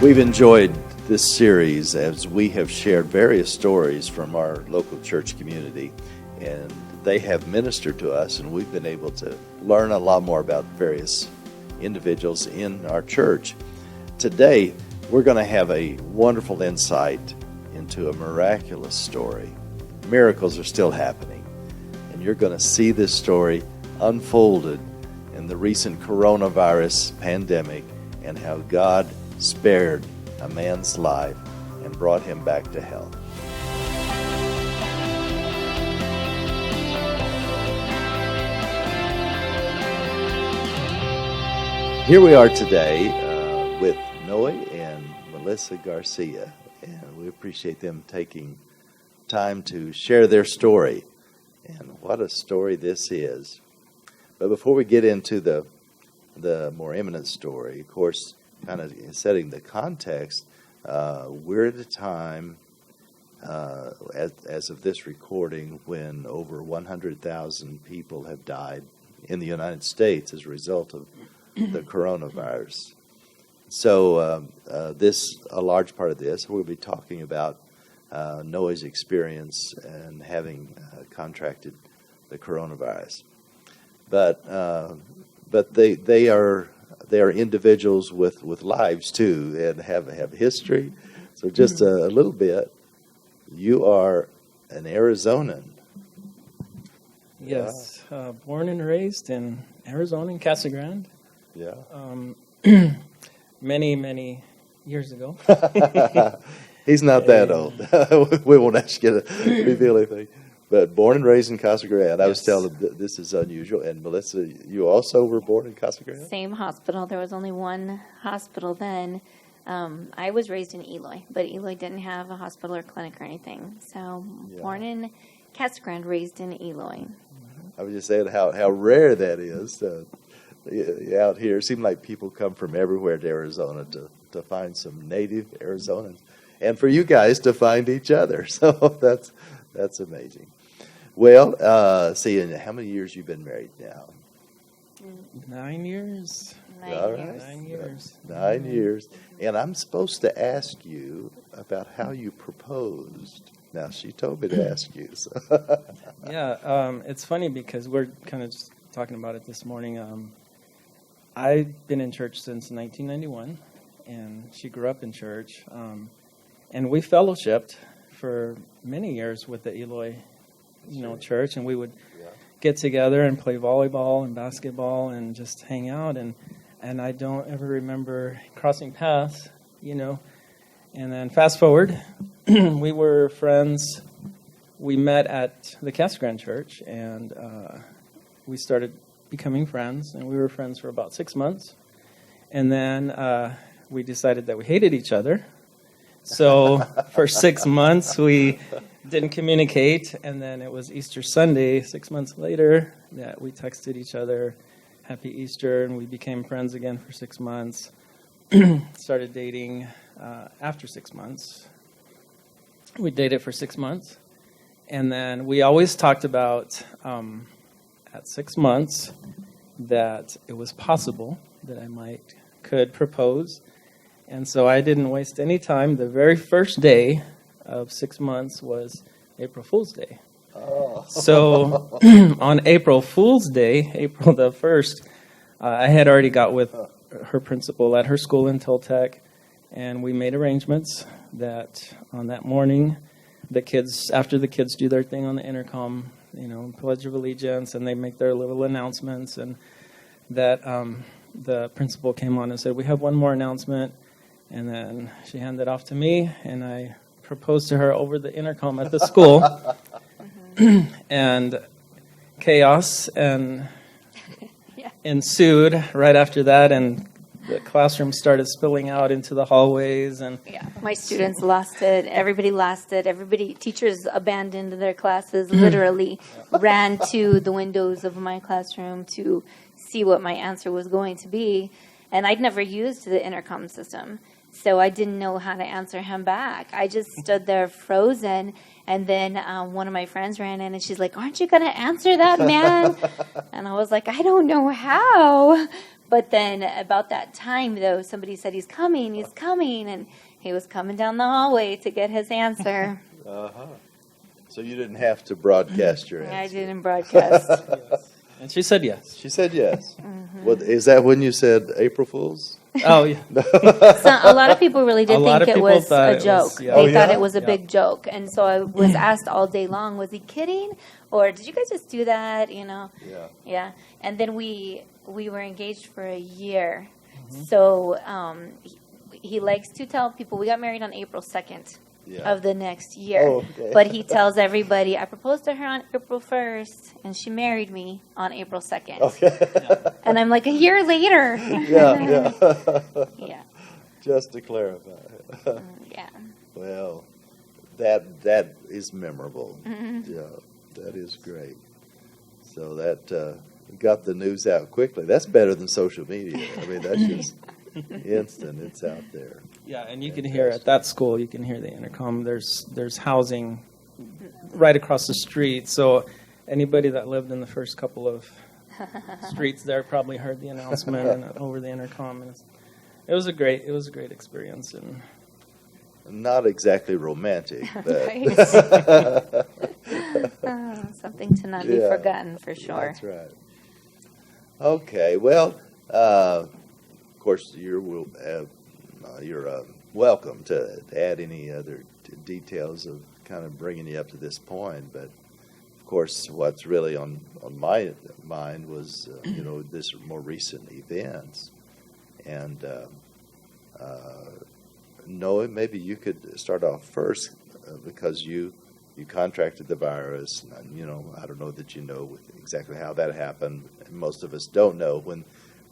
We've enjoyed this series as we have shared various stories from our local church community, and they have ministered to us, and we've been able to learn a lot more about various individuals in our church. Today, we're going to have a wonderful insight into a miraculous story. Miracles are still happening, and you're going to see this story unfolded in the recent coronavirus pandemic and how God spared a man's life and brought him back to health. Here we are today with Noe and Melissa Garcia, and we appreciate them taking time to share their story. And what a story this is. But before we get into the more imminent story, of course, kind of setting the context, we're at a time, as of this recording, when over 100,000 people have died in the United States as a result of the coronavirus. So a large part of this, we'll be talking about Noah's experience and having contracted the coronavirus. But they are individuals with lives too, and have history. So just a little bit. You are an Arizonan. Yes, born and raised in Arizona, in Casa Grande. Yeah. Many years ago. He's not that old. We won't ask you to reveal anything. But born and raised in Casa Grande. I was telling them this is unusual. And Melissa, you also were born in Casa Grande? Same hospital. There was only one hospital then. I was raised in Eloy, but Eloy didn't have a hospital or clinic or anything. So born in Casa Grande, raised in Eloy. I was just saying how rare that is out here. It seems like people come from everywhere to Arizona to find some native Arizonans. And for you guys to find each other. So that's amazing. Well, see, and how many years you've been married now? 9 years. All right. 9 years. 9 years. And I'm supposed to ask you about how you proposed. Now, she told me to ask you. So. Yeah, it's funny because we're kind of just talking about it this morning. I've been in church since 1991, and she grew up in church. And we fellowshipped for many years with the Eloy, church, and we would get together and play volleyball and basketball and just hang out. And I don't ever remember crossing paths, And then fast forward, we were friends. We met at the Casa Grande Church, and we started becoming friends. And we were friends for about 6 months, and then we decided that we hated each other. So for 6 months, we didn't communicate, and then it was Easter Sunday, 6 months later, that we texted each other, Happy Easter, and we became friends again for 6 months. Started dating after 6 months. We dated for 6 months, and then we always talked about, at 6 months, that it was possible that I could propose. And so I didn't waste any time. The very first day of 6 months was April Fool's Day. Oh. So on April Fool's Day, April the 1st, I had already got with her principal at her school in Toltec, and we made arrangements that on that morning, after the kids do their thing on the intercom, Pledge of Allegiance, and they make their little announcements, and that the principal came on and said, we have one more announcement. And then she handed it off to me, and I proposed to her over the intercom at the school. And chaos ensued right after that, and the classroom started spilling out into the hallways. And my students lost it. Everybody lost it. Teachers abandoned their classes, literally ran to the windows of my classroom to see what my answer was going to be. And I'd never used the intercom system, so I didn't know how to answer him back. I just stood there frozen, and then one of my friends ran in, and she's like, aren't you going to answer that man? And I was like, I don't know how. But then about that time, though, somebody said he's coming, and he was coming down the hallway to get his answer. Uh-huh. So you didn't have to broadcast your answer. I didn't broadcast. Yes. And she said yes. She said yes. What, is that when you said April Fool's? Oh, yeah. So a lot of people really did A lot think of it people was thought a it was- joke. yeah. They Oh, thought yeah? it was a Yeah. big joke. And so I was asked all day long, was he kidding? Or did you guys just do that? Yeah. Yeah. And then we were engaged for a year. So he likes to tell people, we got married on April 2nd Yeah. of the next year. Oh, okay. But he tells everybody, I proposed to her on April 1st, and she married me on April 2nd. Okay. And I'm like, a year later. Yeah. Yeah. Just to clarify. Yeah. Well, that is memorable. Yeah, that is great. So that got the news out quickly. That's better than social media. I mean, that's just instant. It's out there. Yeah, and you can hear at that school, you can hear the intercom. There's housing right across the street. So anybody that lived in the first couple of streets there probably heard the announcement and over the intercom. And it was a great experience. And Not exactly romantic, but Right. Something to not be Yeah. forgotten for sure. That's right. Okay, well, of course, you're welcome to add any other details of kind of bringing you up to this point. But of course, what's really on my mind was this more recent events, and Noah, maybe you could start off first because you contracted the virus. And, I don't know that you know exactly how that happened. Most of us don't know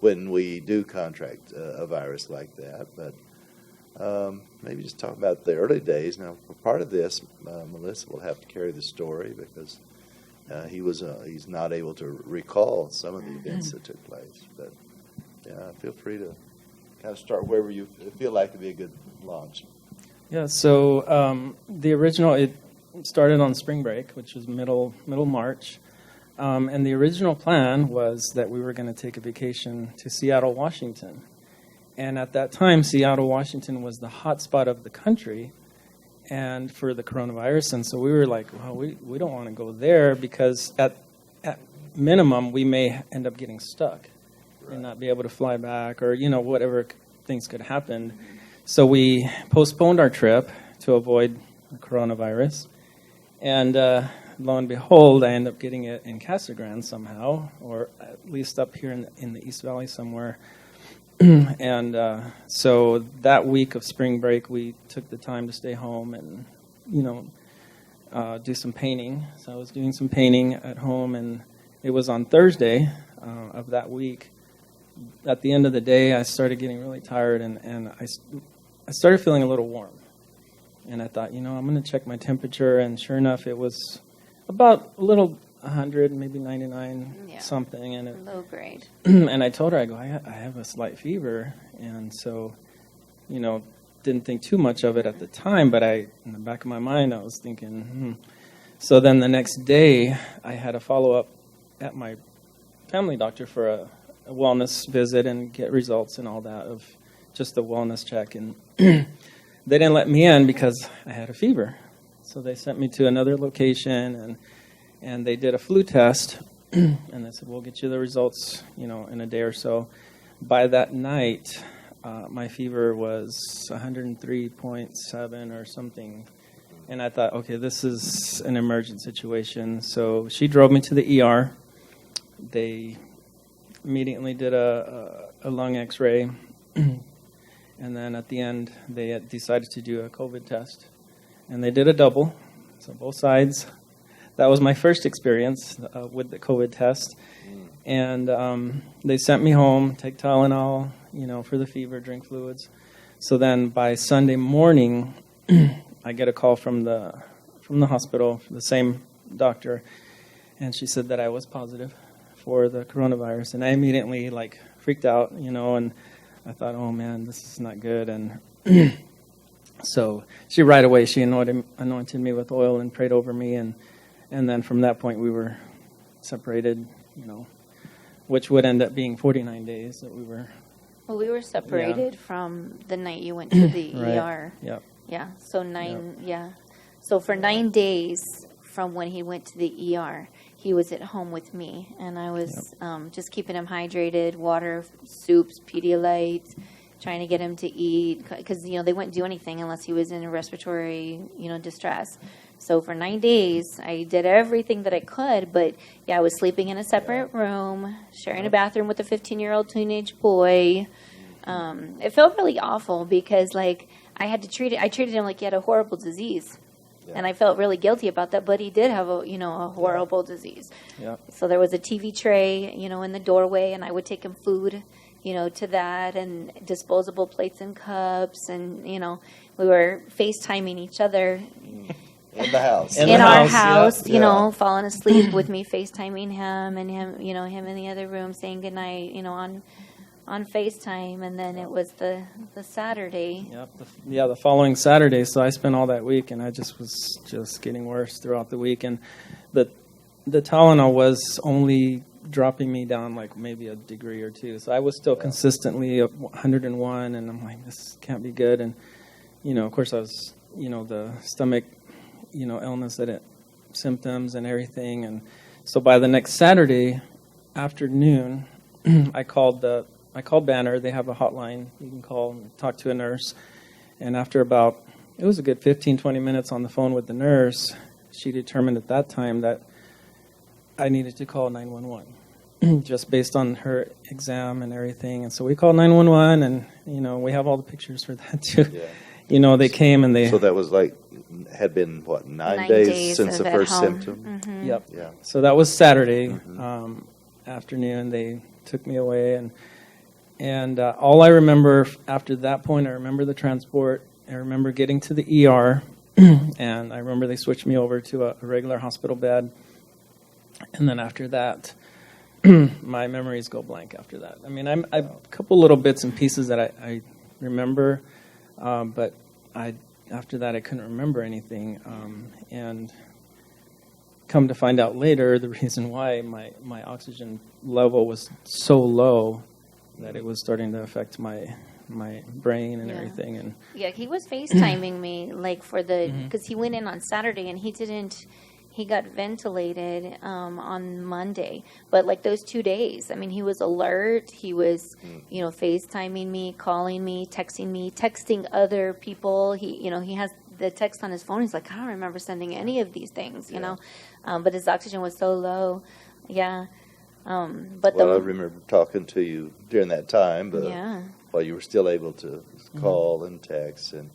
when we do contract a virus like that. But maybe just talk about the early days. Now, for part of this, Melissa will have to carry the story because he's not able to recall some of the events that took place. But yeah, feel free to kind of start wherever you feel like would be a good launch. yeah, so the original, it started on spring break, which was middle March. And the original plan was that we were going to take a vacation to Seattle, Washington. And at that time, Seattle, Washington was the hot spot of the country and for the coronavirus. And so we were like, well, we don't want to go there because at minimum, we may end up getting stuck and not be able to fly back or, whatever things could happen. So we postponed our trip to avoid the coronavirus. And lo and behold, I ended up getting it in Casa Grande somehow, or at least up here in the East Valley somewhere. And so that week of spring break, we took the time to stay home and, do some painting. So I was doing some painting at home, and it was on Thursday of that week. At the end of the day, I started getting really tired, and I started feeling a little warm. And I thought, I'm going to check my temperature, and sure enough, it was about a little 100, maybe 99 something. And Low grade. and I told her, I go, I have a slight fever. And so, didn't think too much of it at the time, but in the back of my mind, I was thinking, So then the next day, I had a follow-up at my family doctor for a wellness visit and get results and all that of just a wellness check. And they didn't let me in because I had a fever. So they sent me to another location, and they did a flu test, and they said, we'll get you the results, in a day or so. By that night, my fever was 103.7 or something. And I thought, okay, this is an emergent situation. So she drove me to the ER. They immediately did a lung x-ray. And then at the end, they had decided to do a COVID test. And they did a double, so both sides. That was my first experience with the COVID test. And they sent me home, take Tylenol, for the fever, drink fluids. So then by Sunday morning, I get a call from the hospital, the same doctor, and she said that I was positive for the coronavirus. And I immediately freaked out, and I thought, oh man, this is not good. And so she right away, she anointed me with oil and prayed over me. And then from that point, we were separated, which would end up being 49 days that we were. Well, we were separated from the night you went to the Right. ER. Yep. Yeah, so So for 9 days from when he went to the ER, he was at home with me, and I was just keeping him hydrated, water, soups, Pedialyte, trying to get him to eat, because, they wouldn't do anything unless he was in a respiratory, distress. So for 9 days, I did everything that I could, but, I was sleeping in a separate room, sharing a bathroom with a 15-year-old teenage boy. It felt really awful because, I treated him like he had a horrible disease. Yeah. And I felt really guilty about that, but he did have a horrible disease. Yeah. So there was a TV tray, in the doorway, and I would take him food, to that, and disposable plates and cups, and, we were FaceTiming each other. In the house. In our house, falling asleep with me FaceTiming him, and him in the other room saying goodnight, on FaceTime, and then it was the Saturday. Yep. The following Saturday. So I spent all that week, and I was just getting worse throughout the week. And the Tylenol was only dropping me down like maybe a degree or two. So I was still consistently at 101, and I'm like, this can't be good. And of course, I was the stomach illness symptoms and everything. And so by the next Saturday afternoon, I called Banner. They have a hotline you can call and talk to a nurse. And after it was a good 15, 20 minutes on the phone with the nurse, she determined at that time that I needed to call 911 just based on her exam and everything. And so we called 911, and, we have all the pictures for that too. Yeah. They came and they... So that was had been, 9 days since the first symptom? Mm-hmm. Yep. Yeah. So that was Saturday afternoon. They took me away, and all I remember after that point, I remember the transport. I remember getting to the ER, and I remember they switched me over to a regular hospital bed. And then after that, my memories go blank after that. I mean, I a couple little bits and pieces that I remember, but after that I couldn't remember anything. And come to find out later, the reason why my oxygen level was so low that it was starting to affect my brain and everything. And he was FaceTiming me because he went in on Saturday, and he got ventilated on Monday. But those 2 days, I mean, he was alert. He was, FaceTiming me, calling me, texting other people. He has the text on his phone. He's like, I don't remember sending any of these things, you know. But his oxygen was so low. Yeah. I remember talking to you during that time, but while you were still able to call and text, and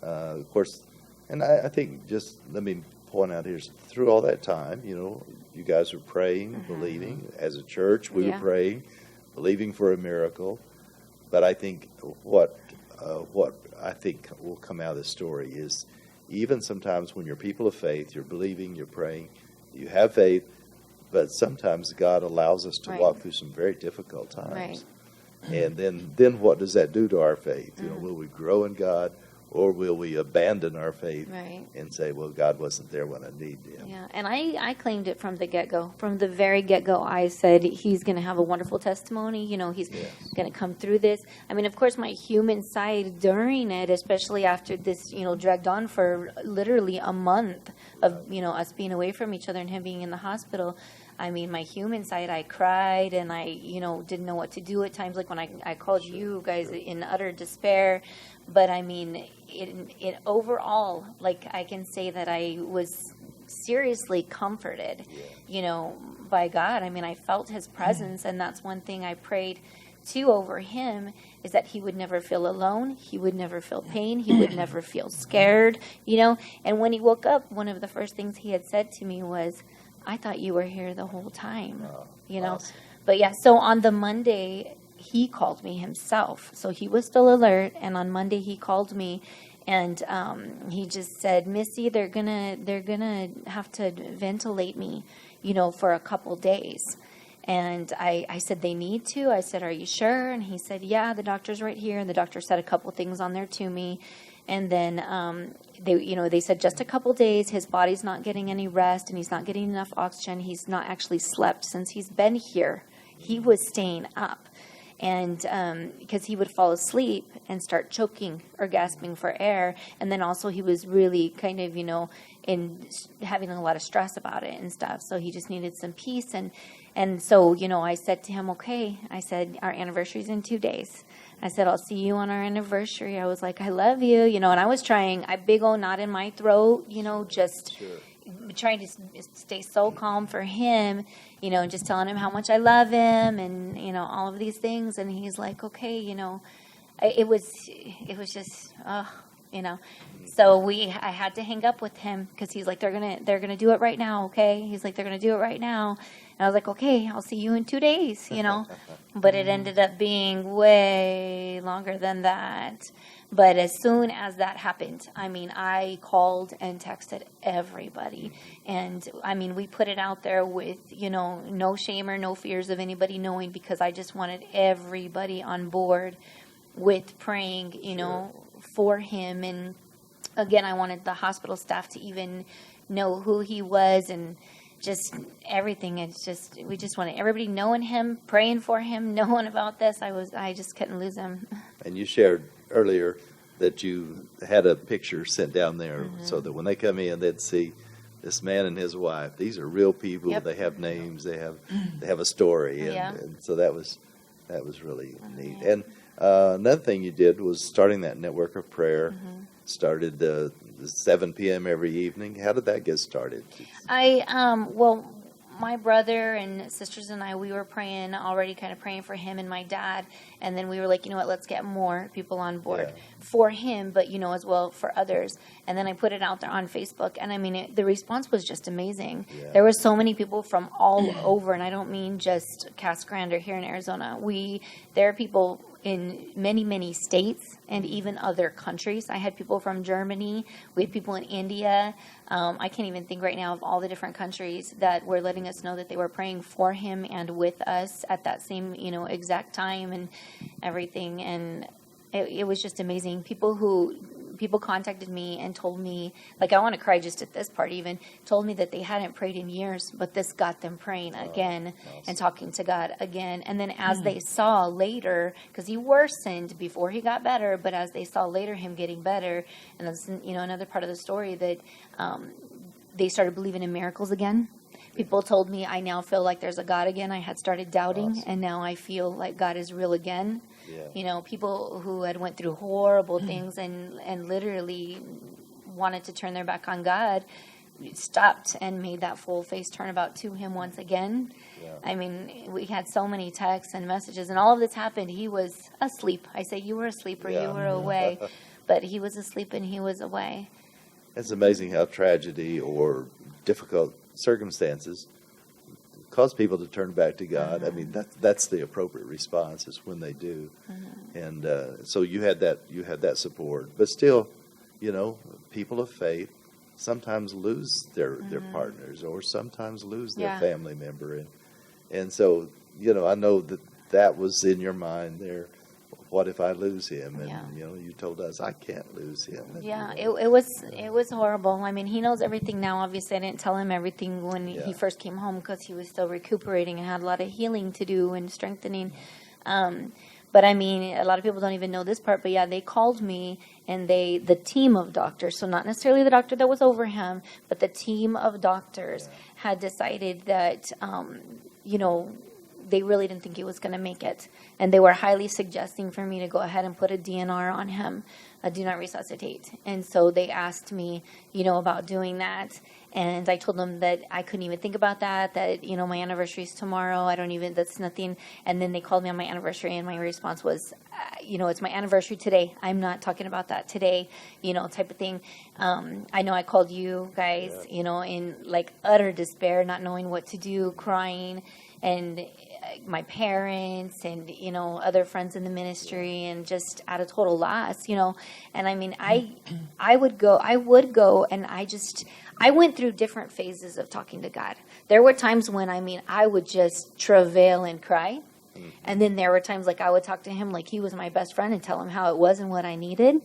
of course, and I think just let me point out here, through all that time, you guys were praying, believing. As a church, we were praying, believing for a miracle. But I think what I think will come out of this story is, even sometimes when you're people of faith, you're believing, you're praying, you have faith, but sometimes God allows us to walk through some very difficult times. Right. And then what does that do to our faith? Will we grow in God, or will we abandon our faith and say, well, God wasn't there when I needed him? Yeah, and I claimed it from the get-go. From the very get-go, I said he's going to have a wonderful testimony. He's going to come through this. I mean, of course, my human side during it, especially after this, dragged on for literally a month of, us being away from each other and him being in the hospital. I mean, my human side, I cried, and I, didn't know what to do at times, like when I called you guys in utter despair. But, I mean, it overall, I can say that I was seriously comforted, by God. I mean, I felt his presence, and that's one thing I prayed, too, over him, is that he would never feel alone. He would never feel pain. He would never feel scared, And when he woke up, one of the first things he had said to me was, I thought you were here the whole time, Awesome. But so on the Monday, he called me himself. So he was still alert, and on Monday he called me, and he just said, Missy, they're gonna have to ventilate me, for a couple days. And I said, they need to? I said, are you sure? And he said, yeah, the doctor's right here. And the doctor said a couple things on there to me. And then they said just a couple days, his body's not getting any rest, and he's not getting enough oxygen. He's not actually slept since he's been here, He was staying up. And because he would fall asleep and start choking or gasping for air. And then also he was really kind of, in having a lot of stress about it and stuff. So he just needed some peace. And so, I said to him, okay, I said, our anniversary's in 2 days. I said, I'll see you on our anniversary. I was like, I love you, and I was trying, a big old knot in my throat, just trying to stay so calm for him, and just telling him how much I love him and, all of these things. And he's like, okay, it was just, So I had to hang up with him because he's like, they're gonna do it right now, okay? He's like, they're gonna do it right now. And I was like, okay, I'll see you in 2 days, But it ended up being way longer than that. But as soon as that happened, I called and texted everybody. And, we put it out there with, no shame or no fears of anybody knowing, because I just wanted everybody on board with praying, for him. And again, I wanted the hospital staff to even know who he was and just everything. We just wanted everybody knowing him, praying for him, knowing about this. I just couldn't lose him. And you shared earlier that you had a picture sent down there so that when they come in, they'd see this man and his wife. These are real people. Yep. They have names. They have a story. And so that was really neat. And another thing you did was starting that network of prayer. Started the 7 p.m. every evening. How did that get started? My brother and sisters and I, we were praying for him and my dad. And then we were like, let's get more people on board for him, but, as well for others. And then I put it out there on Facebook. And the response was just amazing. Yeah. There were so many people from all over. And I don't mean just Casa Grande or here in Arizona. There are people in many, many states and even other countries. I had people from Germany. We had people in India. I can't even think right now of all the different countries that were letting us know that they were praying for him and with us at that same, exact time and everything. And it was just amazing. People contacted me and told me, I want to cry just at this part even, told me that they hadn't prayed in years, but this got them praying again. Awesome. And talking to God again. And then as they saw later, because he worsened before he got better, but as they saw later him getting better, and that's, another part of the story that they started believing in miracles again. People told me, I now feel like there's a God again. I had started doubting, awesome. And now I feel like God is real again. Yeah. People who had went through horrible things and literally wanted to turn their back on God stopped and made that full face turnabout to him once again. Yeah. We had so many texts and messages, and all of this happened. He was asleep. I say, you were asleep or you were away, but he was asleep and he was away. It's amazing how tragedy or difficult circumstances cause people to turn back to God. That's the appropriate response is when they do. And so you had that support, but still, people of faith sometimes lose their partners or sometimes lose their family member, and so I know that was in your mind there. What if I lose him? And you told us I can't lose him. And, it was horrible. He knows everything now. Obviously, I didn't tell him everything when he first came home because he was still recuperating and had a lot of healing to do and strengthening. But a lot of people don't even know this part. But they called me, and the team of doctors, so not necessarily the doctor that was over him, but the team of doctors had decided that they really didn't think he was going to make it. And they were highly suggesting for me to go ahead and put a DNR on him, a do not resuscitate. And so they asked me, about doing that. And I told them that I couldn't even think about that, my anniversary is tomorrow. that's nothing. And then they called me on my anniversary, and my response was, it's my anniversary today. I'm not talking about that today, type of thing. I know I called you guys, in utter despair, not knowing what to do, crying, and my parents and, other friends in the ministry, and just at a total loss, and I would go and I went through different phases of talking to God. There were times when, I would just travail and cry. And then there were times I would talk to him like he was my best friend and tell him how it was and what I needed.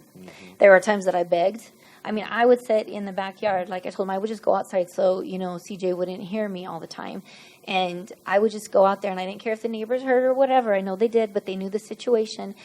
There were times that I begged. I would sit in the backyard. Like I told him, I would just go outside so, CJ wouldn't hear me all the time. And I would just go out there, and I didn't care if the neighbors heard or whatever. I know they did, but they knew the situation.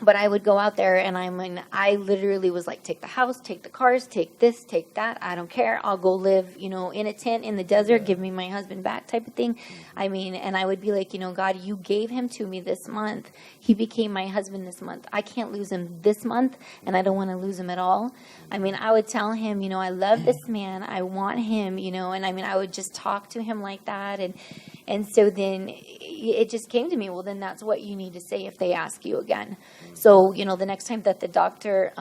But I would go out there, and I literally was like, take the house, take the cars, take this, take that. I don't care. I'll go live, in a tent in the desert, give me my husband back type of thing. And I would be like, God, you gave him to me this month. He became my husband this month. I can't lose him this month, and I don't want to lose him at all. I would tell him, I love this man. I want him, and I would just talk to him like that. And so then it just came to me, well, then that's what you need to say if they ask you again. So, the next time that the doctor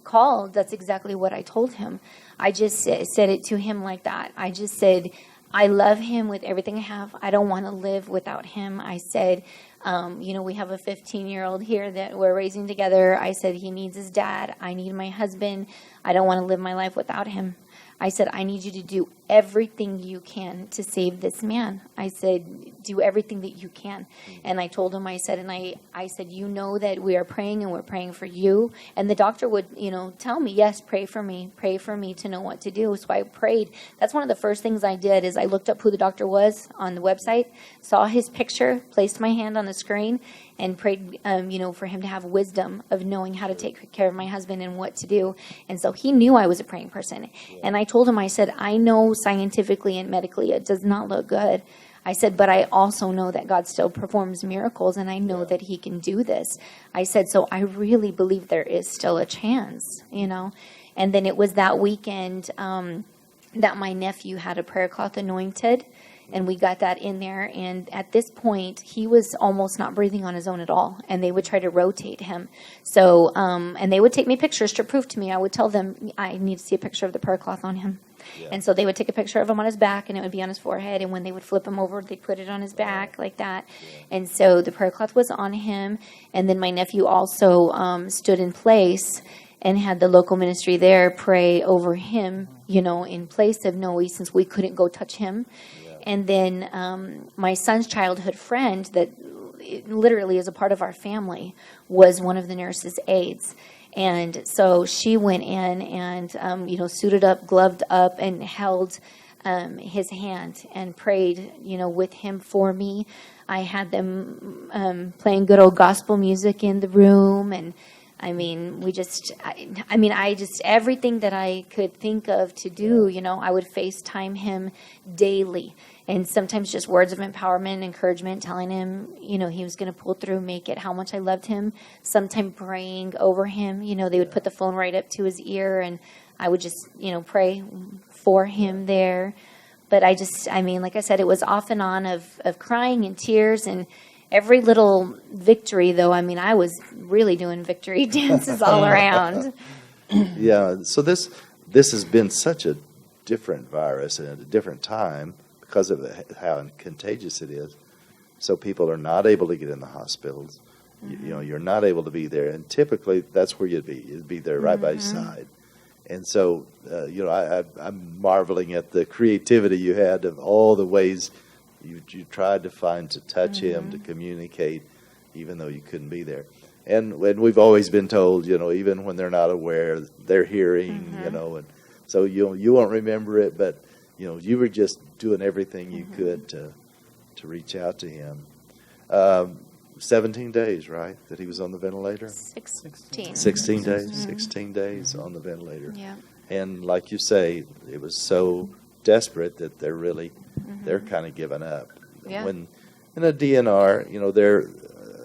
called, that's exactly what I told him. I just said it to him like that. I just said, I love him with everything I have. I don't want to live without him. I said, we have a 15-year-old here that we're raising together. I said, he needs his dad. I need my husband. I don't want to live my life without him. I said, I need you to do everything you can to save this man. I said, do everything that you can. And I told him, I said, you know that we are praying and we're praying for you. And the doctor would, tell me, yes, pray for me to know what to do. So I prayed. That's one of the first things I did is I looked up who the doctor was on the website, saw his picture, placed my hand on the screen, and prayed, for him to have wisdom of knowing how to take care of my husband and what to do. And so he knew I was a praying person. And I told him, I said, I know scientifically and medically it does not look good. I said, but I also know that God still performs miracles, and I know that he can do this. I said, so I really believe there is still a chance, And then it was that weekend that my nephew had a prayer cloth anointed, and we got that in there. And at this point, he was almost not breathing on his own at all, and they would try to rotate him. So, and they would take me pictures to prove to me. I would tell them, I need to see a picture of the prayer cloth on him. Yeah. And so they would take a picture of him on his back, and it would be on his forehead. And when they would flip him over, they'd put it on his back like that. Yeah. And so the prayer cloth was on him. And then my nephew also stood in place and had the local ministry there pray over him, in place of Noe, since we couldn't go touch him. Yeah. And then my son's childhood friend that literally is a part of our family was one of the nurse's aides. And so she went in and, suited up, gloved up, and held his hand and prayed, with him for me. I had them playing good old gospel music in the room. And, everything that I could think of to do, I would FaceTime him daily. And sometimes just words of empowerment, encouragement, telling him, he was going to pull through, make it, how much I loved him. Sometimes praying over him. They would put the phone right up to his ear, and I would just, pray for him there. But like I said, it was off and on of crying and tears, and every little victory, though, I was really doing victory dances all around. Yeah, so this has been such a different virus and at a different time, because of how contagious it is. So people are not able to get in the hospitals. Mm-hmm. You're not able to be there. And typically, that's where you'd be. You'd be there right by his side. And so, I'm marveling at the creativity you had of all the ways you tried to find to touch him, to communicate, even though you couldn't be there. And we've always been told, even when they're not aware, they're hearing, and so you won't remember it, but you were just doing everything you could to reach out to him. 17 days, right, that he was on the ventilator? 16. 16 days. 16 days on the ventilator. Yeah. And like you say, it was so desperate that they're kind of giving up. Yeah. When in a DNR,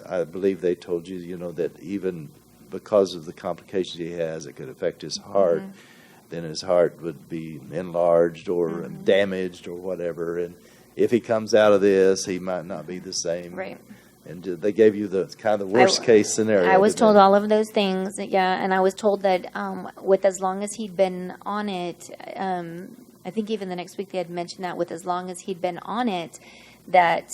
I believe they told you, that even because of the complications he has, it could affect his heart. Then his heart would be enlarged or damaged or whatever. And if he comes out of this, he might not be the same. Right. And they gave you the kind of worst case scenario. I was told all of those things, yeah. And I was told that with as long as he'd been on it, I think even the next week they had mentioned that with as long as he'd been on it, that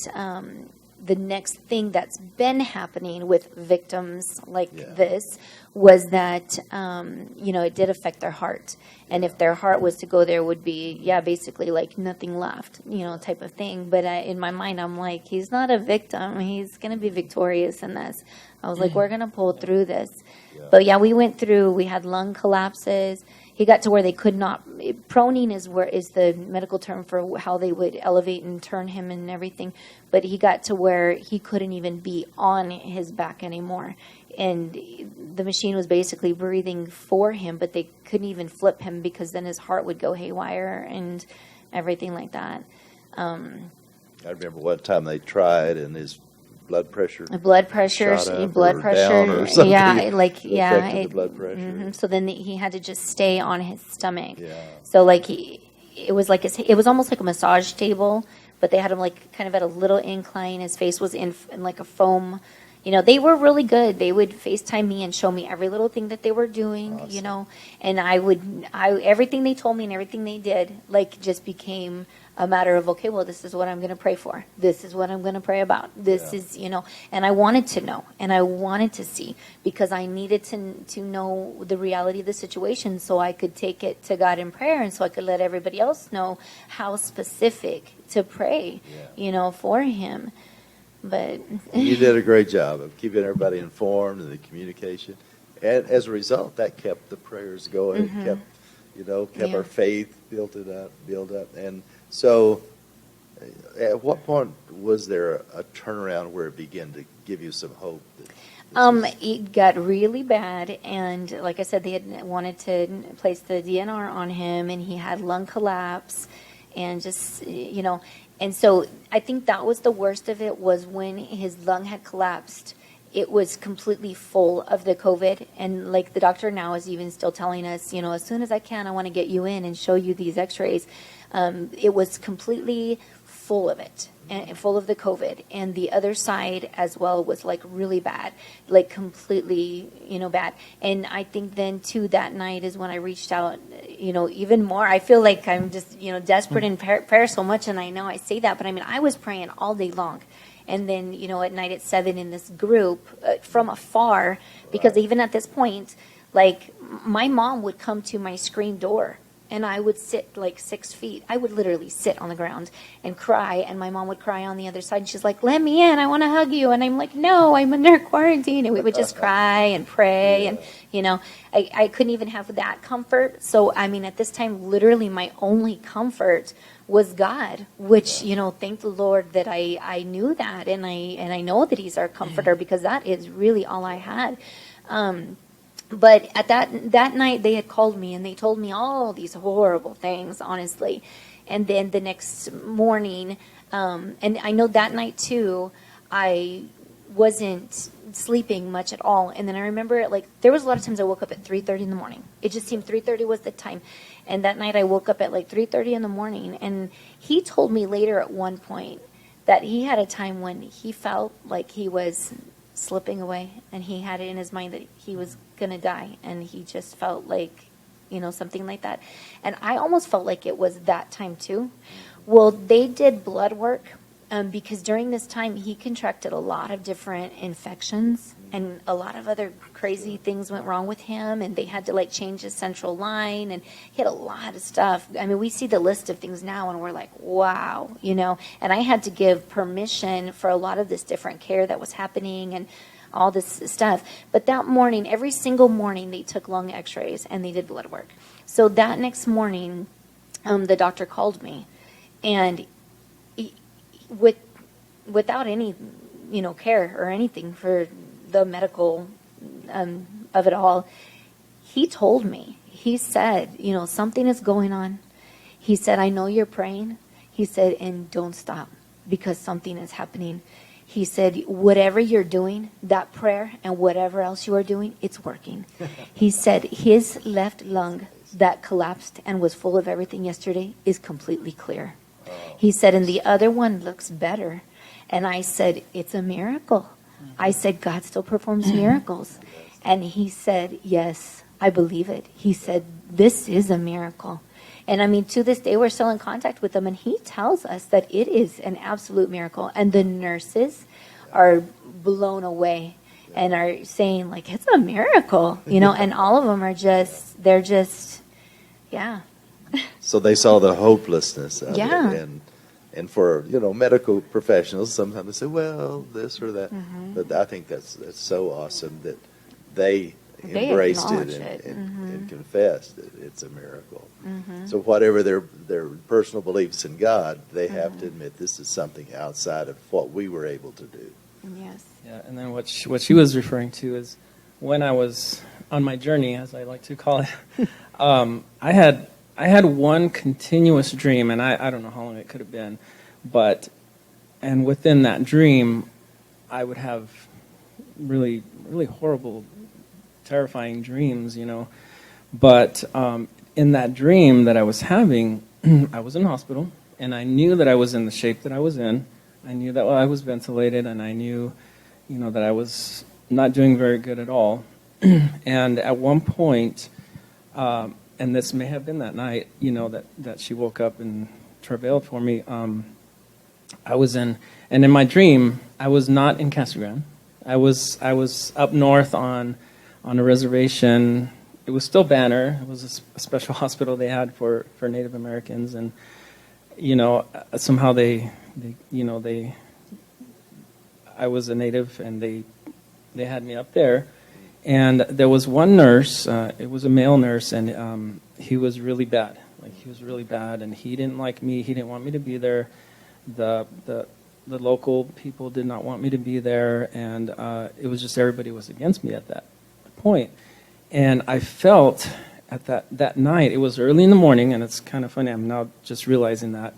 the next thing that's been happening with victims like this was that, it did affect their heart. And if their heart was to go there, would be, basically like nothing left, type of thing. But in my mind, I'm like, he's not a victim. He's going to be victorious in this. I was like, we're going to pull through this. Yeah. But we went through, we had lung collapses. he got to where they could not. Proning is the medical term for how they would elevate and turn him and everything. But he got to where he couldn't even be on his back anymore. And the machine was basically breathing for him, but they couldn't even flip him because then his heart would go haywire and everything like that. I remember one time they tried, and his blood pressure Down or something. yeah, Affected the blood pressure. So then he had to just stay on his stomach. Yeah. So it was almost like a massage table, but they had him like kind of at a little incline. His face was in like a foam. They were really good. They would FaceTime me and show me every little thing that they were doing. Awesome. And everything they told me and everything they did just became a matter of, okay, well, this is what I'm going to pray for. This is what I'm going to pray about. This is, and I wanted to know and I wanted to see, because I needed to know the reality of the situation so I could take it to God in prayer, and so I could let everybody else know how specific to pray, for him. But you did a great job of keeping everybody informed and the communication. And as a result, that kept the prayers going, kept our faith built up. And so at what point was there a turnaround where it began to give you some hope? It got really bad, and like I said, they had wanted to place the DNR on him, and he had lung collapse, and just, and so I think that was the worst of it, was when his lung had collapsed. It was completely full of the COVID, and like the doctor now is even still telling us, as soon as I can, I want to get you in and show you these x-rays. It was completely full of it, and full of the COVID, and the other side as well was like really bad, like completely, bad. And I think then too, that night is when I reached out, even more. I feel like I'm just, desperate in prayer so much, and I know I say that, but I mean, I was praying all day long. And then, at night at 7 in this group from afar, because even at this point, like my mom would come to my screen door, and I would sit like 6 feet. I would literally sit on the ground and cry, and my mom would cry on the other side. And she's like, "Let me in, I want to hug you." And I'm like, "No, I'm under quarantine." And we would just cry and pray, and I couldn't even have that comfort. So I mean, at this time, literally my only comfort was God, which, thank the Lord that I knew that, and I know that He's our comforter, because that is really all I had. But at that night, they had called me, and they told me all these horrible things, honestly. And then the next morning, and I know that night too, I wasn't sleeping much at all. And then I remember, there was a lot of times I woke up at 3:30 in the morning. It just seemed 3:30 was the time. And that night I woke up at 3:30 in the morning. And he told me later at one point that he had a time when he felt like he was slipping away, and he had it in his mind that he was going to die. And he just felt like, something like that. And I almost felt like it was that time too. Well, they did blood work. Because during this time, he contracted a lot of different infections, and a lot of other crazy things went wrong with him, and they had to change his central line, and he had a lot of stuff. I mean, we see the list of things now, and we're like, wow, and I had to give permission for a lot of this different care that was happening and all this stuff. But that morning, every single morning, they took lung x-rays and they did blood work. So that next morning, the doctor called me, and without any, care or anything for the medical of it all, he told me, he said, something is going on. He said, "I know you're praying." He said, "And don't stop, because something is happening." He said, "Whatever you're doing, that prayer and whatever else you are doing, it's working." He said his left lung that collapsed and was full of everything yesterday is completely clear. He said, and the other one looks better. And I said, "It's a miracle." I said, "God still performs miracles." And he said, "Yes, I believe it." He said, "This is a miracle." And I mean, to this day, we're still in contact with him. And he tells us that it is an absolute miracle. And the nurses are blown away and are saying, it's a miracle, and all of them are they're just, yeah. So they saw the hopelessness of Yeah. it. And for, medical professionals, sometimes they say, well, this or that. Mm-hmm. But I think that's so awesome that they They embraced it acknowledge and, it. and confessed that it's a miracle. So whatever their personal beliefs in God, they have to admit this is something outside of what we were able to do. Yes. Yeah, and then what she was referring to is when I was on my journey, as I like to call it, I had one continuous dream, and I don't know how long it could have been, and within that dream, I would have really, really horrible, terrifying dreams, But in that dream that I was having, I was in hospital, and I knew that I was in the shape that I was in. I knew that I was ventilated, and I knew, that I was not doing very good at all. And at one point, and this may have been that night, that she woke up and travailed for me. And in my dream, I was not in Casa Grande. I was up north on a reservation. It was still Banner. It was a special hospital they had for Native Americans, and somehow I was a Native, and they had me up there. And there was one nurse. It was a male nurse, and he was really bad. He was really bad, and he didn't like me. He didn't want me to be there. The local people did not want me to be there, and it was just everybody was against me at that point. And I felt at that night, it was early in the morning, and it's kind of funny, I'm now just realizing that.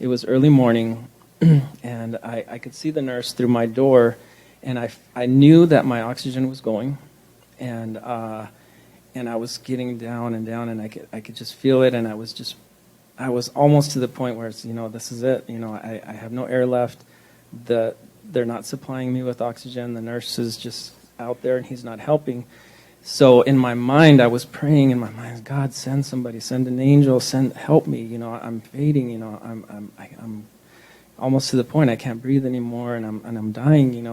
It was early morning, and I could see the nurse through my door, and I knew that my oxygen was going, and I was getting down, and I could just feel it, and I was almost to the point where it's, this is it. I have no air left. They're not supplying me with oxygen. The nurse is just out there, and he's not helping. So in my mind, I was praying in my mind, God, send somebody, send an angel, help me. I'm fading. I'm almost to the point I can't breathe anymore, and I'm dying.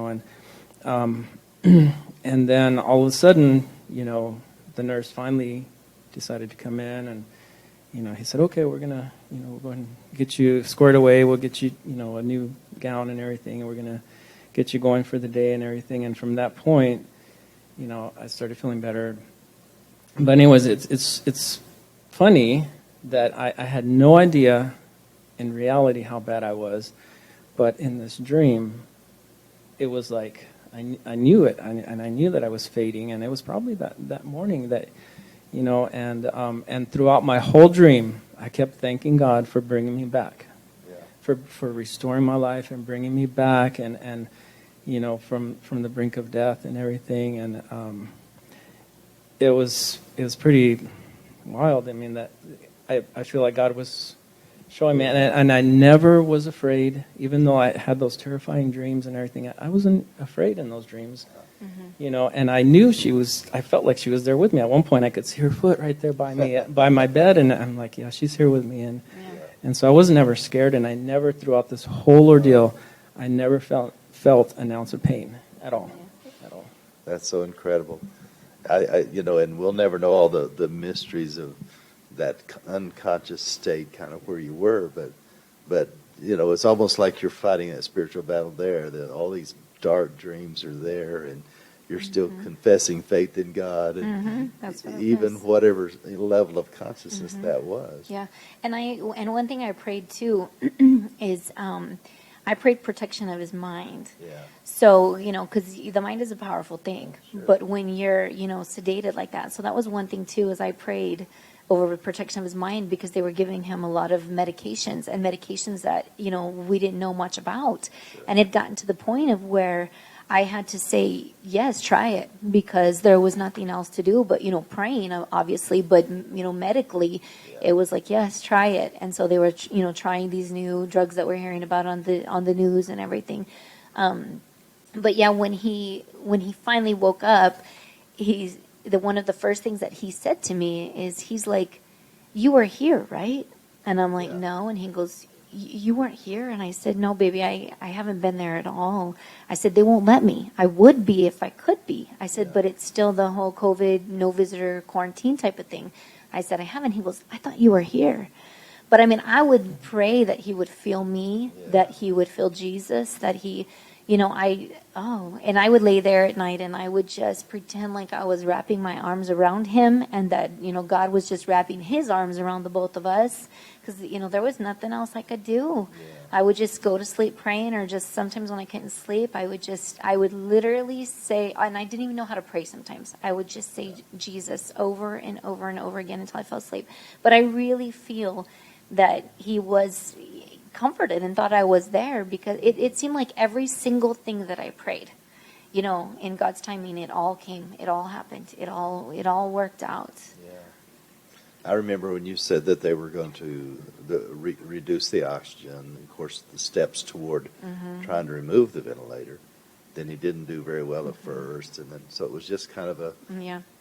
And then all of a sudden, the nurse finally decided to come in, and he said, okay, we're gonna we'll go ahead and get you squared away. We'll get you a new gown and everything, and we're gonna get you going for the day and everything. And from that point, I started feeling better. But anyways, it's funny that I had no idea in reality how bad I was, but in this dream, it was like I knew it, and I knew that I was fading, and it was probably that morning that, and throughout my whole dream, I kept thanking God for bringing me back, for restoring my life and bringing me back, and from the brink of death and everything, and it was pretty wild. I mean, that I feel like God was showing me, and I never was afraid, even though I had those terrifying dreams and everything. I wasn't afraid in those dreams, and I knew I felt like she was there with me. At one point, I could see her foot right there by me, by my bed, and I'm like, yeah, she's here with me, and so I was never scared, and I never, throughout this whole ordeal, I never felt an ounce of pain at all. That's so incredible. And we'll never know all the mysteries of that unconscious state, kind of where you were, but it's almost like you're fighting that spiritual battle there, that all these dark dreams are there, and you're still confessing faith in God, and That's what even whatever level of consciousness that was. Yeah, and one thing I prayed too is I prayed protection of his mind. Yeah. So, because the mind is a powerful thing, but when you're, sedated like that. So that was one thing too, is I prayed over protection of his mind, because they were giving him a lot of medications that, we didn't know much about. And it had gotten to the point of where I had to say, yes, try it, because there was nothing else to do but, praying, obviously, but, medically, it was like, yes, try it. And so they were, trying these new drugs that we're hearing about on the news and everything. But yeah, when he finally woke up, one of the first things that he said to me is, he's like, you were here, right? And I'm like, no. And he goes, you weren't here? And I said, no, baby, I haven't been there at all. I said, they won't let me. I would be if I could be. I said, but it's still the whole COVID, no visitor quarantine type of thing. I said, I haven't. He goes, I thought you were here. But I mean, I would pray that he would feel me, that he would feel Jesus, that he, and I would lay there at night and I would just pretend like I was wrapping my arms around him and that, God was just wrapping his arms around the both of us because, there was nothing else I could do. Yeah. I would just go to sleep praying, or just sometimes when I couldn't sleep, I would literally say, and I didn't even know how to pray sometimes. I would just say Jesus over and over and over again until I fell asleep. But I really feel that he was comforted and thought I was there because it seemed like every single thing that I prayed, in God's timing, it all came, it all happened, it all worked out. Yeah. I remember when you said that they were going to reduce the oxygen, of course, the steps toward trying to remove the ventilator. Then he didn't do very well at first, and then so it was just kind of a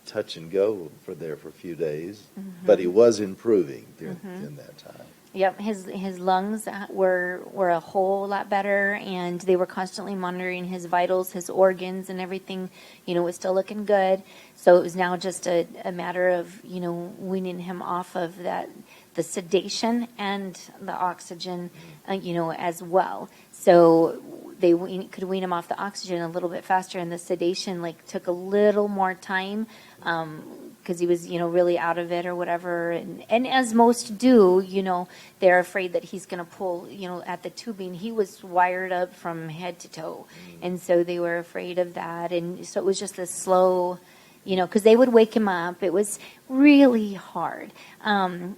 touch and go for a few days. But he was improving during that time. Yep, his lungs were a whole lot better, and they were constantly monitoring his vitals, his organs, and everything. Was still looking good. So it was now just a matter of weaning him off of the sedation and the oxygen, as well. So they could wean him off the oxygen a little bit faster, and the sedation took a little more time. Because he was, really out of it or whatever. And as most do, they're afraid that he's going to pull, at the tubing. He was wired up from head to toe. And so they were afraid of that. And so it was just this slow, because they would wake him up. It was really hard.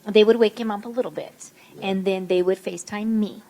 They would wake him up a little bit. And then they would FaceTime me.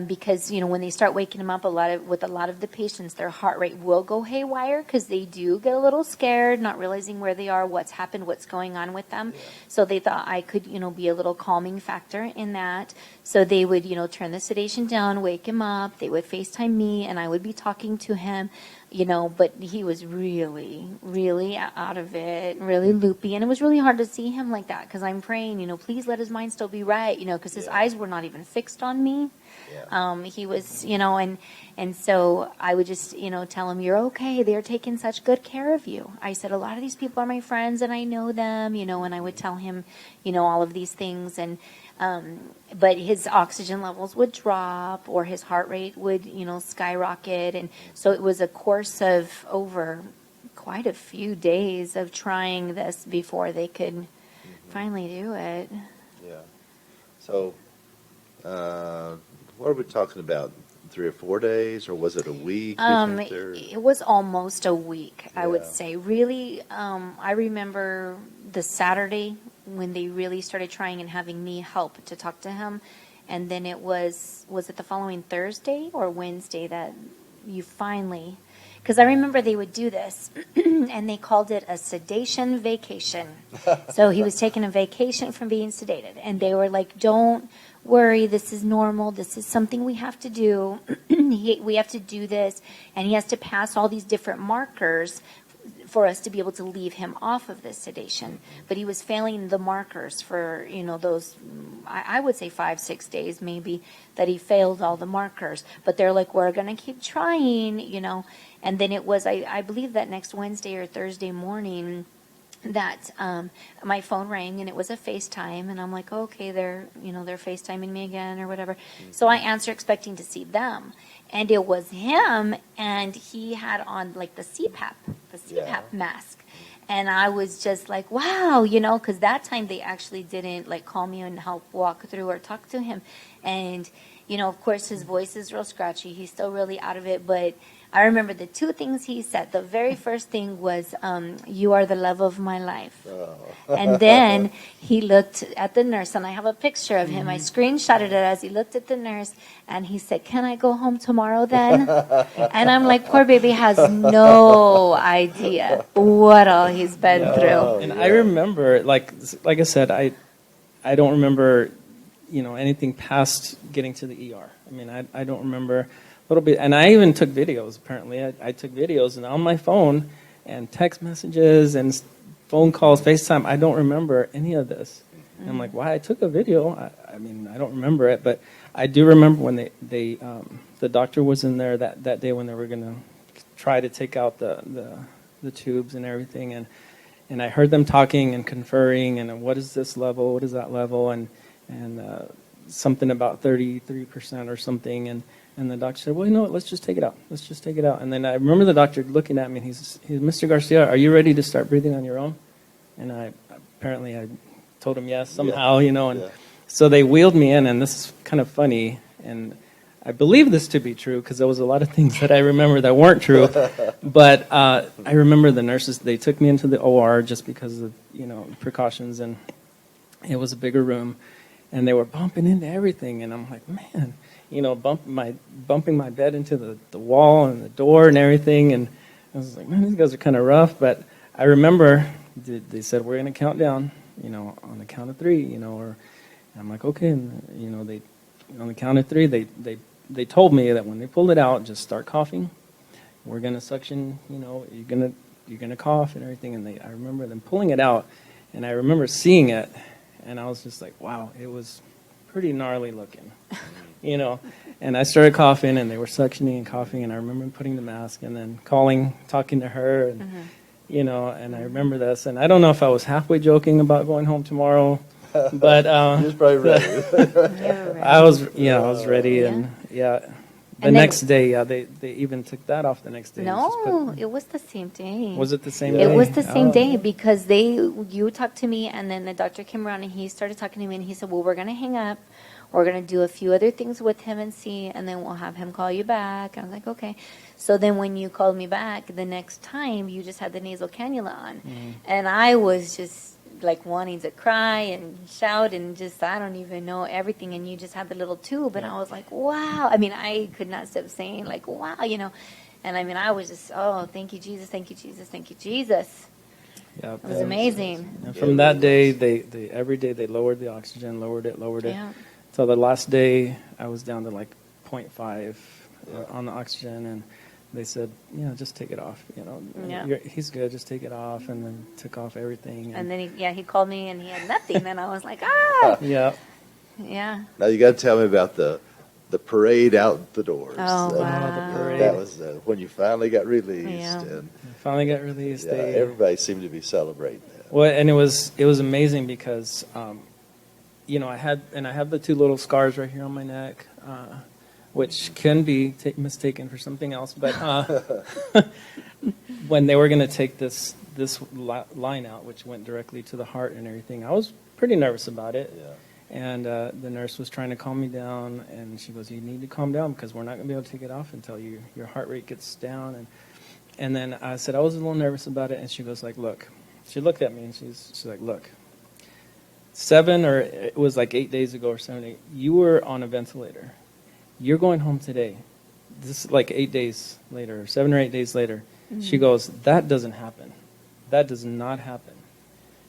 Because when they start waking them up, with a lot of the patients, their heart rate will go haywire because they do get a little scared, not realizing where they are, what's happened, what's going on with them. Yeah. So they thought I could be a little calming factor in that. So they would turn the sedation down, wake him up. They would FaceTime me, and I would be talking to him. But he was really, really out of it, really loopy. And it was really hard to see him like that because I'm praying, please let his mind still be right, because his eyes were not even fixed on me. Yeah. He was, and so I would just, tell him, you're okay. They're taking such good care of you. I said, a lot of these people are my friends and I know them, and I would tell him, all of these things. And, but his oxygen levels would drop or his heart rate would, skyrocket. And so it was a course of over quite a few days of trying this before they could finally do it. Yeah. So, what are we talking about? 3 or 4 days, or was it a week? It was almost a week, I would say. Really, I remember the Saturday when they really started trying and having me help to talk to him. And then it was it the following Thursday or Wednesday that you finally, because I remember they would do this and they called it a sedation vacation. So he was taking a vacation from being sedated, and they were like, don't worry, this is normal, this is something we have to do. We have to do this, and he has to pass all these different markers for us to be able to leave him off of this sedation. But he was failing the markers for, those, I would say 5-6 days maybe, that he failed all the markers. But they're like, we're going to keep trying, And then it was, I believe that next Wednesday or Thursday morning that my phone rang, and it was a FaceTime, and I'm like, oh, okay, they're FaceTiming me again or whatever. So I answer expecting to see them, and it was him, and he had on the CPAP mask. And I was just like, wow, because that time they actually didn't call me and help walk through or talk to him. And, of course, his voice is real scratchy. He's still really out of it, but I remember the 2 things he said. The very first thing was, you are the love of my life. Oh. And then he looked at the nurse, and I have a picture of him. I screenshotted it as he looked at the nurse, and he said, can I go home tomorrow then? And I'm like, poor baby has no idea what all he's been through. And I remember, like I said, I don't remember, anything past getting to the ER. I mean, I don't remember little bit, and I even took videos. Apparently, I took videos, and on my phone, and text messages, and phone calls, FaceTime. I don't remember any of this. And I'm like, why? I took a video. I mean, I don't remember it, but I do remember when they the doctor was in there that day when they were gonna try to take out the tubes and everything, and I heard them talking and conferring, and what is this level? What is that level? And something about 33% or something, And the doctor said, well, you know what, let's just take it out. Let's just take it out. And then I remember the doctor looking at me, and he's Mr. Garcia, are you ready to start breathing on your own? And I told him yes somehow, and so they wheeled me in, and this is kind of funny, and I believe this to be true because there was a lot of things that I remember that weren't true. But I remember the nurses, they took me into the OR just because of, precautions, and it was a bigger room, and they were bumping into everything, and I'm like, man, bumping my bed into the wall and the door and everything, and I was like, man, these guys are kind of rough. But I remember they said, we're going to count down, on the count of 3, and I'm like, okay, and, they on the count of 3, they told me that when they pulled it out, just start coughing. We're gonna suction, you're gonna cough and everything. And I remember them pulling it out, and I remember seeing it, and I was just like, wow, it was pretty gnarly looking, And I started coughing, and they were suctioning and coughing, and I remember putting the mask and then talking to her, and and I remember this, and I don't know if I was halfway joking about going home tomorrow. But he was probably ready. I was ready, and the next day, they even took that off the next day. No, it was the same day. Was it the same day? It was the same day because you talked to me, and then the doctor came around and he started talking to me, and he said, well, we're going to hang up. We're going to do a few other things with him and see, and then we'll have him call you back. I was like, okay. So then when you called me back the next time, you just had the nasal cannula on. Mm-hmm. And I was just like wanting to cry and shout and just, I don't even know everything. And you just had the little tube, and I was like, wow. I mean, I could not stop saying like, wow, And I mean, I was just, oh, thank you, Jesus, thank you, Jesus, thank you, Jesus. Yeah, it was amazing. And from that day, they every day they lowered the oxygen, lowered it. Yeah. So the last day, I was down to like 0.5 on the oxygen, and they said, just take it off. He's good, just take it off, and then took off everything. And then he called me, and he had nothing. And I was like, ah. Yeah. Now you got to tell me about the parade out the doors. Oh, wow. The parade. That was when you finally got released. Yeah. And finally got released. Everybody seemed to be celebrating that. Well, and it was amazing because. I have the 2 little scars right here on my neck, which can be mistaken for something else. But when they were going to take this line out, which went directly to the heart and everything, I was pretty nervous about it. Yeah. And the nurse was trying to calm me down, and she goes, "You need to calm down because we're not going to be able to take it off until your heart rate gets down." And then I said I was a little nervous about it, and she goes like, "Look," she looked at me and she's like, "Look. 7 or it was like 8 days ago or 7, 8, you were on a ventilator. You're going home today. This is like 8 days later, or 7 or 8 days later." Mm-hmm. She goes, "That doesn't happen. That does not happen."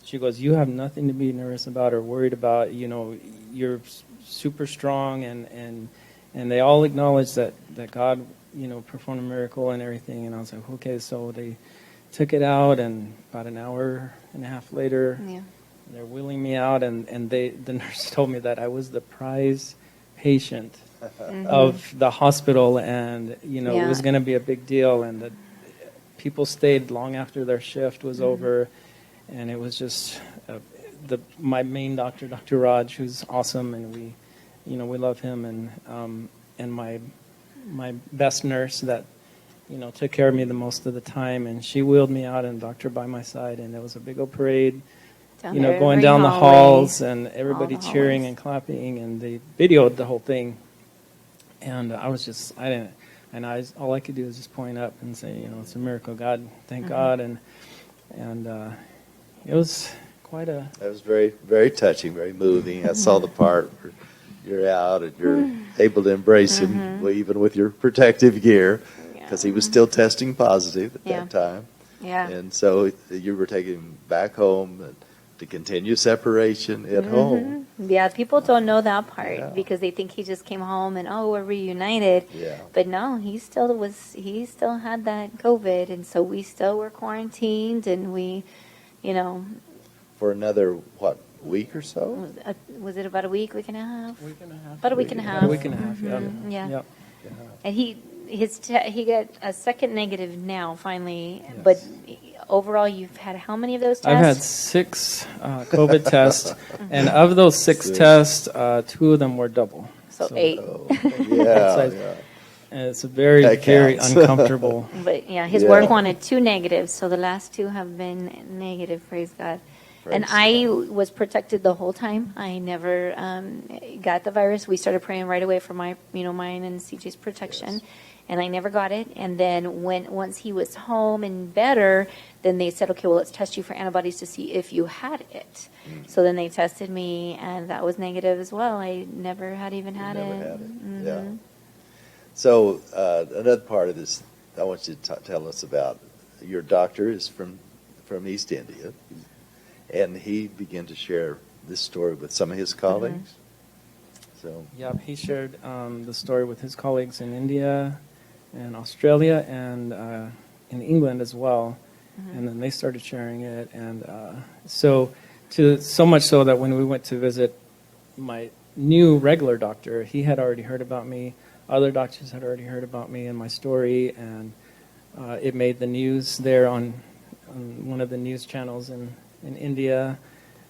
She goes, "You have nothing to be nervous about or worried about. You're super strong." And they all acknowledge that God, performed a miracle and everything. And I was like, okay. So they took it out, and about an hour and a half later, they're wheeling me out, and the nurse told me that I was the prize patient of the hospital, and it was going to be a big deal, and that people stayed long after their shift was over, and it was just my main doctor, Dr. Raj, who's awesome, and we love him, and my best nurse that took care of me the most of the time, and she wheeled me out, and doctor by my side, and there was a big old parade. Going down the halls and everybody cheering and clapping, and they videoed the whole thing. And I was just, all I could do was just point up and say, it's a miracle, God, thank God. And it was quite a... That was very, very touching, very moving. I saw the part where you're out and you're able to embrace him, even with your protective gear, because he was still testing positive at that time. Yeah. And so you were taking him back home and to continue separation at home. Yeah, people don't know that part because they think he just came home and we're reunited. Yeah. But no, he still had that COVID, and so we still were quarantined, and we, for another week or so? Was it about a week and a half? Week and a half. About a week and a half. About a week and a half. Yeah. Yeah. And he got a second negative now finally, but overall, you've had how many of those tests? I've had 6 COVID tests, and of those 6 tests, 2 of them were double. So 8. And it's a very, That very counts. uncomfortable. But yeah, his Yeah. work wanted 2 negatives, so the last 2 have been negative, praise God. And Praise I was protected the whole time. I never got the virus. We started praying right away for my, mine and CJ's protection. Yes. And I never got it. And then once he was home and better, then they said, okay, well, let's test you for antibodies to see if you had it. So then they tested me, and that was negative as well. I never had even had Never it. had it. Mhm. Yeah. So another part of this, I want you to tell us about. Your doctor is from East India, and he began to share this story with some of his colleagues. So Yep, he shared the story with his colleagues in India and Australia and in England as well. And then they started sharing it. And so much so that when we went to visit my new regular doctor, he had already heard about me. Other doctors had already heard about me and my story. And it made the news there on one of the news channels in India.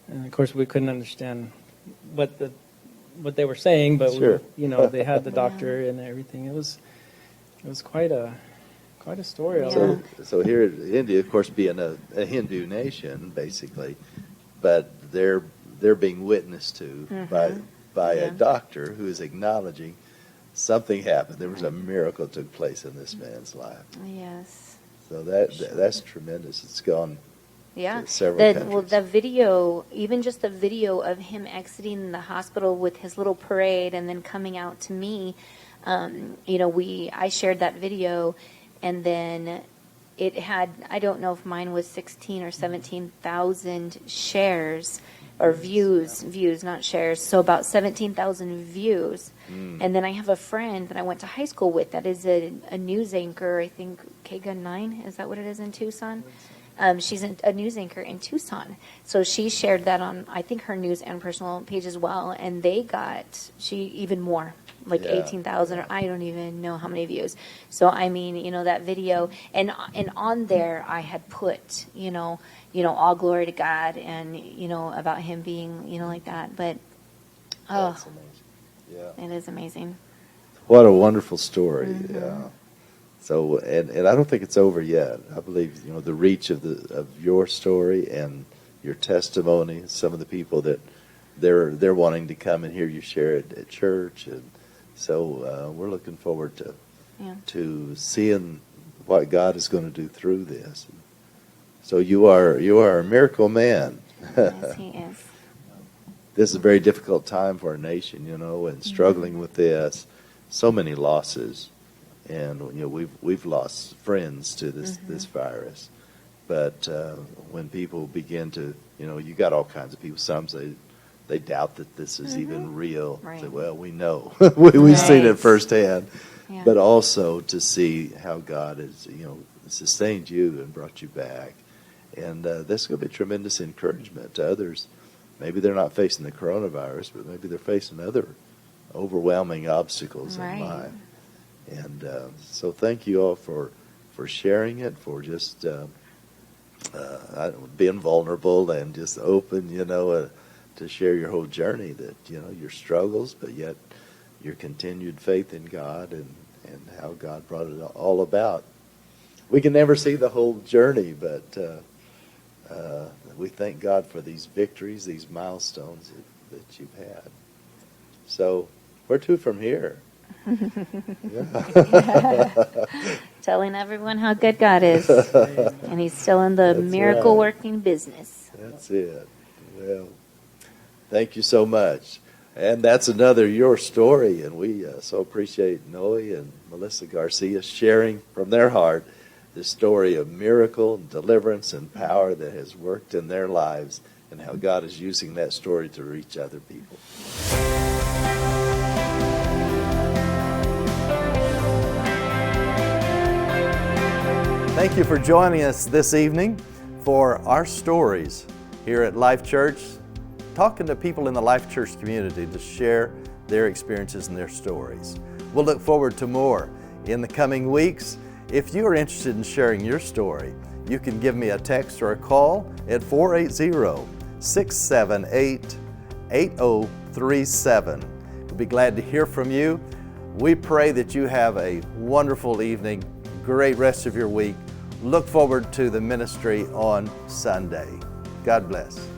And of course, we couldn't understand what they were saying, but Sure. they had the doctor and everything. It was quite a story. Yeah. So here in India, of course, being a Hindu nation, basically, but they're being witnessed to by a doctor who is acknowledging something happened. There was a miracle took place in this man's life. Yes. So that's tremendous. It's gone Yeah. to several countries. The video, even just the video of him exiting the hospital with his little parade and then coming out to me, I shared that video, and then it had, I don't know if mine was 16 or 17,000 shares or views, not shares. So about 17,000 views. And then I have a friend that I went to high school with that is a news anchor, I think KGUN 9, is that what it is in Tucson? She's a news anchor in Tucson. So she shared that on, I think, her news and personal page as well. And they got, even more, like Yeah. 18,000, or I don't even know how many views. So, I mean, that video. And on there, I had put, all glory to God and, about him being, like that. But, That's amazing. Yeah. it is amazing. What a wonderful story. Yeah. So, and I don't think it's over yet. I believe, the reach of your story and your testimony, some of the people that they're wanting to come and hear you share it at church. And so we're looking forward to seeing what God is going to do through this. So you are a miracle man. Yes, he is. This is a very difficult time for our nation, and struggling with this. So many losses. And we've lost friends to this virus, but when people begin to, you got all kinds of people. Some say they doubt that this is even real. Right. Say, well, we know we've seen it firsthand, Yeah. but also to see how God has sustained you and brought you back, and that's going to be tremendous encouragement to others. Maybe they're not facing the coronavirus, but maybe they're facing other overwhelming obstacles in life. And so thank you all for sharing it, for just being vulnerable and just open, to share your whole journey, that, your struggles, but yet your continued faith in God and how God brought it all about. We can never see the whole journey, but we thank God for these victories, these milestones that you've had. So where to from here? Telling everyone how good God is. And he's still in the That's miracle right. working business. That's it. Well, thank you so much. And that's another your story, and we so appreciate Noe and Melissa Garcia sharing from their heart this story of miracle, deliverance, and power that has worked in their lives, and how God is using that story to reach other people. Thank you for joining us this evening for our stories here at Life Church, talking to people in the Life Church community to share their experiences and their stories. We'll look forward to more in the coming weeks. If you are interested in sharing your story, you can give me a text or a call at 480-678-8037. We'll be glad to hear from you. We pray that you have a wonderful evening, great rest of your week. Look forward to the ministry on Sunday. God bless.